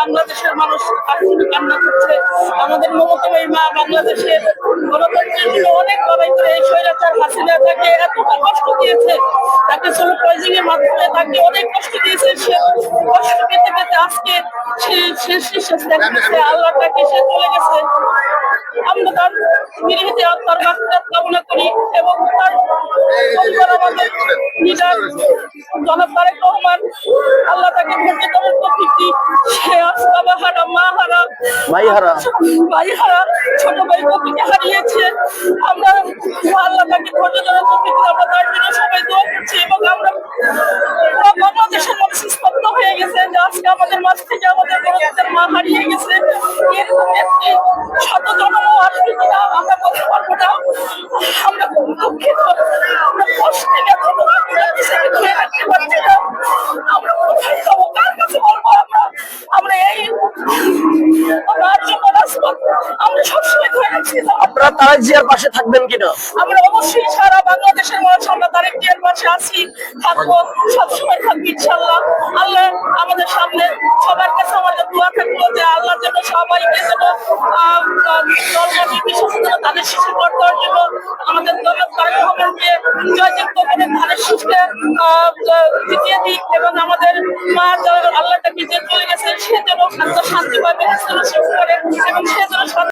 বাংলাদেশের মানুষ আসলে কান্না করছে। আমাদের মমতাময়ী মা বাংলাদেশের গণতন্ত্রের জন্য অনেক লড়াই করে এই স্বৈরাচার হাসিনা তাকে এতটা কষ্ট দিয়েছে, তাকে সোলো পয়জিং এর মাধ্যমে তাকে অনেক কষ্ট দিয়েছে। সে কষ্ট পেতে পেতে আজকে সে শেষ নিঃশ্বাস ত্যাগ করেছে, আল্লাহ তাকে সে চলে গেছে। আমরা তার বিরোধী আত্মার মাত্রা কামনা করি এবং তার পরিবার আমাদের লিডার জনাব তারেক রহমান, আল্লাহ তাকে ধৈর্য ধরার প্রতিটি, সে আজ বাবা হারা, মা হারা, ভাই হারা, ছোট ভাই কপিকে হারিয়েছে। আমরা আল্লাহ তাকে ধৈর্য ধরার প্রতিটি, আমরা তার জন্য সবাই দোয়া করছি এবং আমরা বাংলাদেশের মানুষ স্তব্ধ হয়ে গেছে যে আজকে আমাদের মাঝ থেকে আমাদের বড়দের মা হারিয়ে গেছে। এরকম একটি শত জন্ম আসবে কিনা আমরা বলতে পারবো না। আমরা খুব দুঃখিত, আমরা কষ্টে ধরে রাখতে পারছি না। আমরা কোথায় যাবো, কার কাছে বলবো? আমরা এই রাজপথ আমরা সবসময় ধরে রাখছি। আপনারা তারেক জিয়ার পাশে থাকবেন কিনা? আমরা অবশ্যই সারা বাংলাদেশের মানুষ আমরা তারেক জিয়ার পাশে আছি, থাকবো, সবসময় থাকবো ইনশাল্লাহ। আল্লাহ আমাদের সামনে সবার কাছে আমাদের দোয়া থাকলো যে আল্লাহ যেন সবাইকে যেন ধানের শীষে ভোট দেওয়ার জন্য আমাদের দলের তারেক রহমানকে জয়যুক্ত করে ধানের শীষকে জিতিয়ে দিক এবং আমাদের মা আল্লাহটাকে যে চলে গেছে সে যেন শান্তি পাবে এবং সে যেন